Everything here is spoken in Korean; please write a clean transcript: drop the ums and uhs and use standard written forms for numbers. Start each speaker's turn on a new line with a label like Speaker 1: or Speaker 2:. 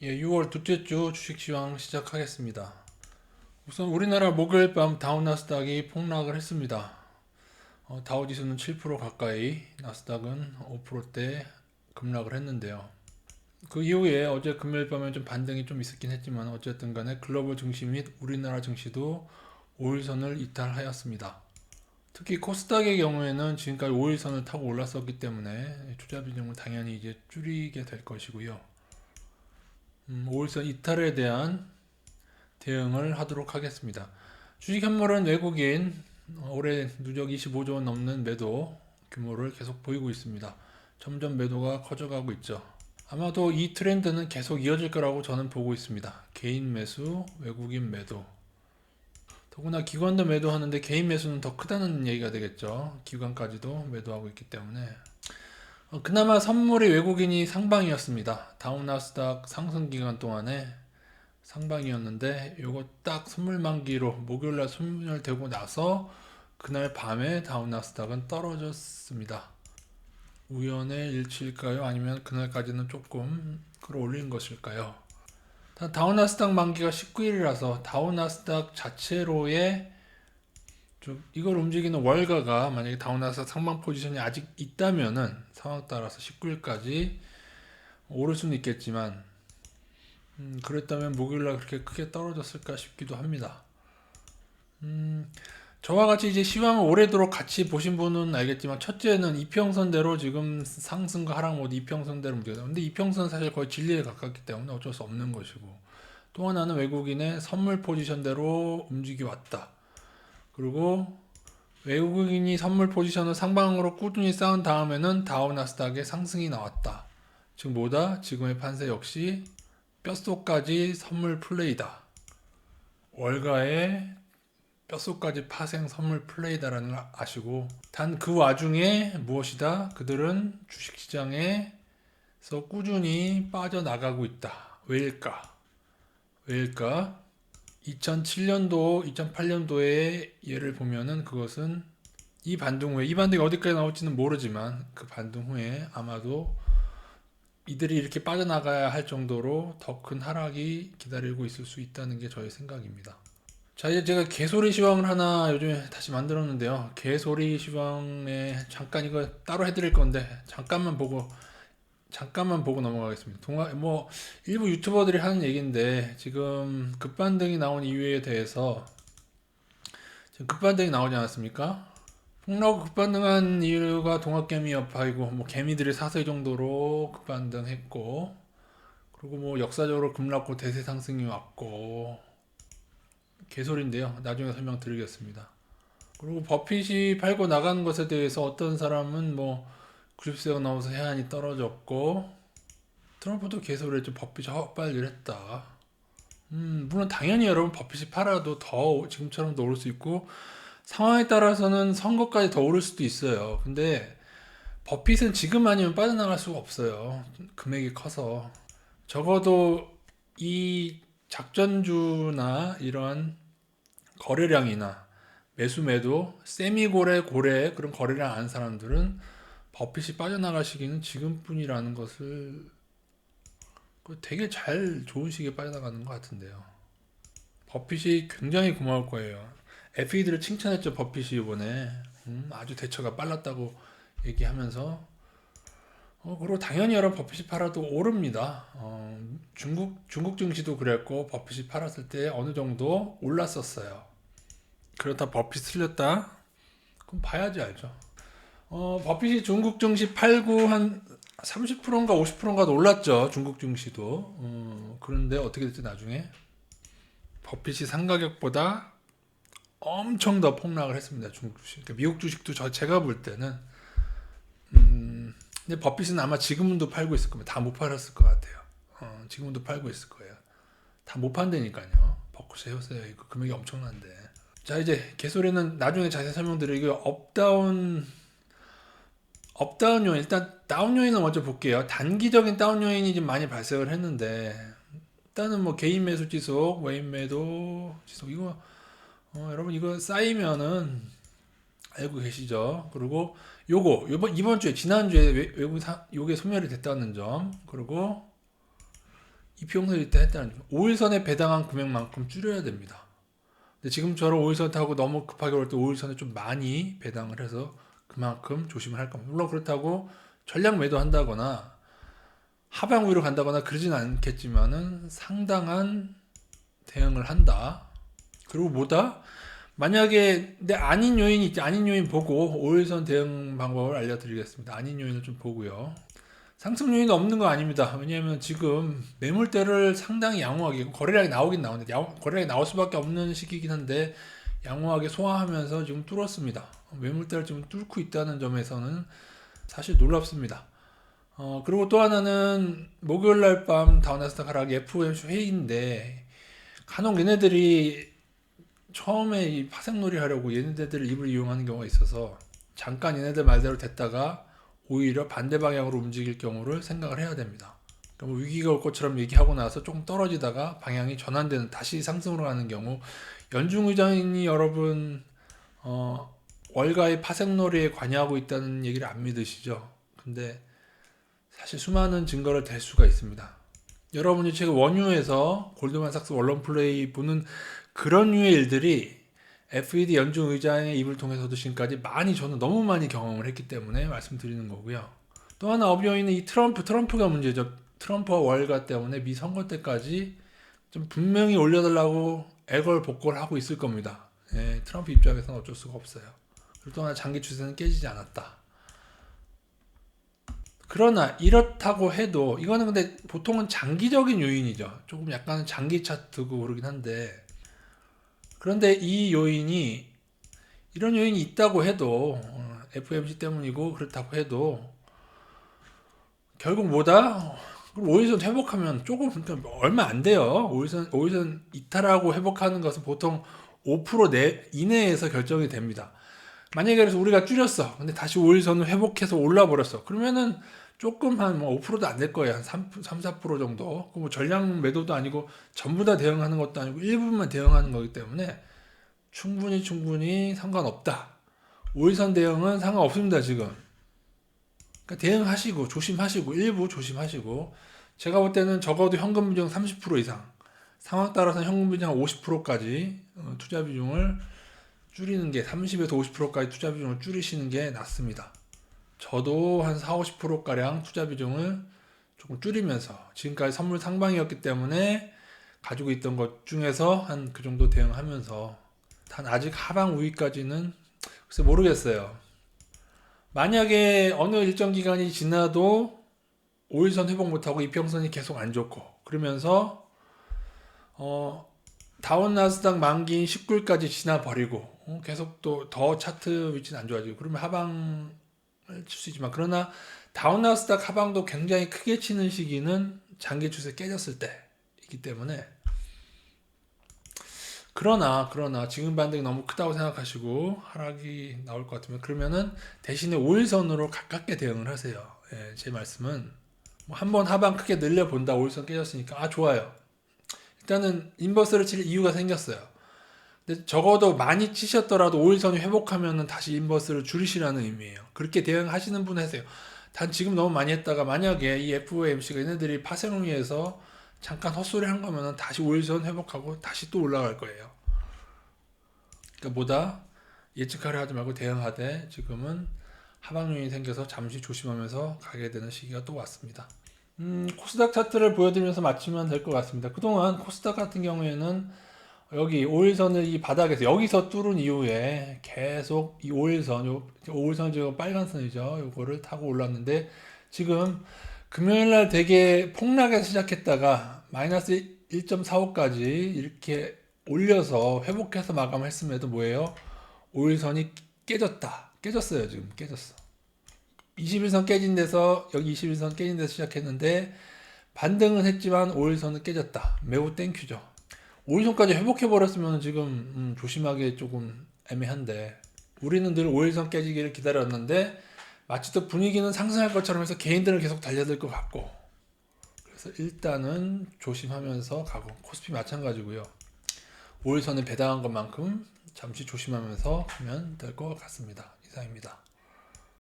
Speaker 1: 예, 6월 둘째 주 주식 시황 시작하겠습니다. 우선 우리나라 목요일 밤 다우나스닥이 폭락을 했습니다. 다우지수는 7% 가까이, 나스닥은 5%대 급락을 했는데요. 그 이후에 어제 금요일 밤에 좀 반등이 좀 있었긴 했지만 어쨌든 간에 글로벌 증시 및 우리나라 증시도 5일선을 이탈하였습니다. 특히 코스닥의 경우에는 지금까지 5일선을 타고 올랐었기 때문에 투자 비중을 당연히 이제 줄이게 될 것이고요. 5일선 이탈에 대한 대응을 하도록 하겠습니다. 주식 현물은 외국인 올해 누적 25조 원 넘는 매도 규모를 계속 보이고 있습니다. 점점 매도가 커져가고 있죠. 아마도 이 트렌드는 계속 이어질 거라고 저는 보고 있습니다. 개인 매수, 외국인 매도. 더구나 기관도 매도하는데 개인 매수는 더 크다는 얘기가 되겠죠. 기관까지도 매도하고 있기 때문에. 그나마 선물이 외국인이 상방이었습니다. 다우나스닥 상승 기간 동안에 상방이었는데 요거 딱 선물 만기로 목요일날 소멸되고 나서 그날 밤에 다우나스닥은 떨어졌습니다. 우연의 일치일까요? 아니면 그날까지는 조금 끌어올린 것일까요? 다우나스닥 만기가 19일이라서 다우나스닥 자체로의 좀 이걸 움직이는 월가가 만약에 다우나스닥 상방 포지션이 아직 있다면은 상황 따라서 19일까지 오를 수는 있겠지만 그랬다면 목요일날 그렇게 크게 떨어졌을까 싶기도 합니다. 저와 같이 이제 시황을 오래도록 같이 보신 분은 알겠지만 첫째는 이평선대로 지금 상승과 하락 모두 이평선대로 움직여요. 근데 이평선 사실 거의 진리에 가깝기 때문에 어쩔 수 없는 것이고 또 하나는 외국인의 선물 포지션대로 움직여 왔다. 그리고 외국인이 선물 포지션을 상방으로 꾸준히 쌓은 다음에는 다우나스닥의 상승이 나왔다. 즉 뭐다? 지금의 판세 역시 뼛속까지 선물 플레이다. 월가의 뼛속까지 파생 선물 플레이다라는 걸 아시고 단 그 와중에 무엇이다? 그들은 주식시장에서 꾸준히 빠져나가고 있다. 왜일까? 왜일까? 2007년도, 2008년도의 예를 보면은 그것은 이 반등 후에, 이 반등이 어디까지 나올지는 모르지만 그 반등 후에 아마도 이들이 이렇게 빠져나가야 할 정도로 더 큰 하락이 기다리고 있을 수 있다는 게 저의 생각입니다. 자, 이제 제가 개소리 시황을 하나 요즘에 다시 만들었는데요. 개소리 시황에 잠깐 이거 따로 해드릴 건데 잠깐만 보고 넘어가겠습니다. 일부 유튜버들이 하는 얘기인데 지금 급반등이 나온 이유에 대해서 지금 급반등이 나오지 않았습니까? 폭락하고 급반등한 이유가 동학개미 여파이고 뭐 개미들이 사슬 정도로 급반등했고 그리고 뭐 역사적으로 급락고 대세 상승이 왔고 개소리인데요. 나중에 설명드리겠습니다. 그리고 버핏이 팔고 나가는 것에 대해서 어떤 사람은 뭐 구십세가 넘어서 해안이 떨어졌고 트럼프도 개소리했죠. 버핏이 헛발질 했다. 물론 당연히 여러분 버핏이 팔아도 더 지금처럼 오를 수 있고 상황에 따라서는 선거까지 더 오를 수도 있어요. 근데 버핏은 지금 아니면 빠져나갈 수가 없어요. 금액이 커서. 적어도 이 작전주나 이런 거래량이나 매수 매도 세미고래 고래 그런 거래량 안 사람들은 버핏이 빠져나갈 시기는 지금뿐이라는 것을 되게 잘 좋은 시기에 빠져나가는 것 같은데요. 버핏이 굉장히 고마울 거예요. FED를 칭찬했죠. 버핏이 이번에 아주 대처가 빨랐다고 얘기하면서 그리고 당연히 여러분 버핏이 팔아도 오릅니다. 중국 증시도 그랬고 버핏이 팔았을 때 어느 정도 올랐었어요. 그렇다 버핏 틀렸다? 그럼 봐야지 알죠. 버핏이 중국 증시 팔고 한 30%인가 50%인가 올랐죠. 중국 증시도. 그런데 어떻게 됐지 나중에? 버핏이 상가격보다 엄청 더 폭락을 했습니다. 중국 주식. 그러니까 미국 주식도 제가 볼 때는 근데 버핏은 아마 지금도 팔고 있을 겁니다. 다 못 팔았을 것 같아요. 지금도 팔고 있을 거예요. 다 못 판다니까요. 버핏이 해보세요. 이거 금액이 엄청난데. 자 이제 개소리는 나중에 자세히 설명드리고요. 업다운 요인 일단 다운 요인을 먼저 볼게요. 단기적인 다운 요인이 좀 많이 발생을 했는데 일단은 뭐 개인 매수 지속, 외인 매도 지속 이거 여러분 이거 쌓이면은 알고 계시죠? 그리고 이번 주에 지난주에 외국 요게 소멸이 됐다는 점 그리고 이평선일 때 했다는 점. 5일선에 배당한 금액만큼 줄여야 됩니다. 근데 지금처럼 5일선 타고 너무 급하게 올 때 5일선에 좀 많이 배당을 해서 그만큼 조심을 할 겁니다. 물론 그렇다고 전량 매도한다거나 하방 우위로 간다거나 그러진 않겠지만은 상당한 대응을 한다. 그리고 뭐다? 만약에 내 아닌 요인이 있지, 아닌 요인 보고 5일선 대응 방법을 알려드리겠습니다. 아닌 요인을 좀 보고요. 상승 요인은 없는 거 아닙니다. 왜냐하면 지금 매물대를 상당히 양호하게 거래량이 나오긴 나오는데 거래량이 나올 수밖에 없는 시기이긴 한데 양호하게 소화하면서 지금 뚫었습니다. 매물대를 지금 뚫고 있다는 점에서는 사실 놀랍습니다. 그리고 또 하나는 목요일날 밤 다운나스닥 하락이 FOMC 회의인데 간혹 얘네들이 처음에 이 파생놀이 하려고 얘네들 입을 이용하는 경우가 있어서 잠깐 얘네들 말대로 됐다가 오히려 반대 방향으로 움직일 경우를 생각을 해야 됩니다. 그러니까 뭐 위기가 올 것처럼 얘기하고 나서 조금 떨어지다가 방향이 전환되는 다시 상승으로 가는 경우 연중 의장이 여러분 월가의 파생놀이에 관여하고 있다는 얘기를 안 믿으시죠? 근데 사실 수많은 증거를 댈 수가 있습니다. 여러분이 최근 원유에서 골드만삭스 원론 플레이 보는 그런 류의 일들이 FED 연중 의장의 입을 통해서도 지금까지 많이 저는 너무 많이 경험을 했기 때문에 말씀드리는 거고요. 또 하나 업요인은 이 트럼프가 문제죠. 트럼프와 월가 때문에 미 선거 때까지 좀 분명히 올려달라고 애걸복걸 하고 있을 겁니다. 예, 트럼프 입장에서는 어쩔 수가 없어요. 그리고 또 하나 장기 추세는 깨지지 않았다. 그러나 이렇다고 해도 이거는 근데 보통은 장기적인 요인이죠. 조금 약간 장기 차트고 그러긴 한데 그런데 이 요인이 이런 요인이 있다고 해도 FOMC 때문이고 그렇다고 해도 결국 뭐다? 5일선 회복하면 조금 그러니까 얼마 안 돼요. 5일선 이탈하고 회복하는 것은 보통 5% 이내에서 결정이 됩니다. 만약에 그래서 우리가 줄였어. 근데 다시 5일선을 회복해서 올라 버렸어. 그러면은 조금 한 뭐 5%도 안 될 거예요. 한 3, 4% 정도. 뭐 전량 매도도 아니고 전부 다 대응하는 것도 아니고 일부분만 대응하는 거기 때문에 충분히 상관없다. 5일선 대응은 상관없습니다, 지금. 그러니까 대응하시고 조심하시고 일부 조심하시고 제가 볼 때는 적어도 현금 비중 30% 이상 상황 따라서 현금 비중 한 50%까지 투자 비중을 줄이는 게 30에서 50%까지 투자 비중을 줄이시는 게 낫습니다. 저도 한 4, 50%가량 투자 비중을 조금 줄이면서 지금까지 선물 상방이었기 때문에 가지고 있던 것 중에서 한 그 정도 대응하면서 단 아직 하방 우위까지는 글쎄 모르겠어요. 만약에 어느 일정 기간이 지나도 5일선 회복 못하고 이평선이 계속 안 좋고 그러면서 다운 나스닥 만기인 19일까지 지나버리고 계속 또 더 차트 위치는 안 좋아지고 그러면 하방을 칠 수 있지만 그러나 다운 나스닥 하방도 굉장히 크게 치는 시기는 장기 추세 깨졌을 때이기 때문에 그러나 지금 반등이 너무 크다고 생각하시고 하락이 나올 것 같으면 그러면은 대신에 5일선으로 가깝게 대응을 하세요. 예, 제 말씀은 뭐 한번 하방 크게 늘려본다 5일선 깨졌으니까 좋아요. 일단은 인버스를 칠 이유가 생겼어요. 근데 적어도 많이 치셨더라도 5일선이 회복하면은 다시 인버스를 줄이시라는 의미예요. 그렇게 대응하시는 분 하세요. 단 지금 너무 많이 했다가 만약에 이 FOMC가 얘네들이 파생을 위해서 잠깐 헛소리 한 거면은 다시 5일선 회복하고 다시 또 올라갈 거예요. 그러니까 뭐다 예측하려 하지 말고 대응하되 지금은 하방 요인이 생겨서 잠시 조심하면서 가게 되는 시기가 또 왔습니다. 코스닥 차트를 보여드리면서 마치면 될 것 같습니다. 그동안 코스닥 같은 경우에는 여기 5일선을 이 바닥에서 여기서 뚫은 이후에 계속 이 5일선 5일선 지금 빨간 선이죠. 요거를 타고 올랐는데 지금 금요일날 되게 폭락해서 시작했다가 마이너스 1.45까지 이렇게 올려서 회복해서 마감했음에도 뭐예요? 5일선이 깨졌어요. 지금 깨졌어. 21선 깨진 데서 여기 21선 깨진 데서 시작했는데 반등은 했지만 5일선은 깨졌다. 매우 땡큐죠. 5일선까지 회복해 버렸으면 지금 조심하기 조금 애매한데 우리는 늘 5일선 깨지기를 기다렸는데 마치 또 분위기는 상승할 것처럼 해서 개인들은 계속 달려들 것 같고 그래서 일단은 조심하면서 가고 코스피 마찬가지고요. 5일선에 배당한 것만큼 잠시 조심하면서 하면 될 것 같습니다. 이상입니다.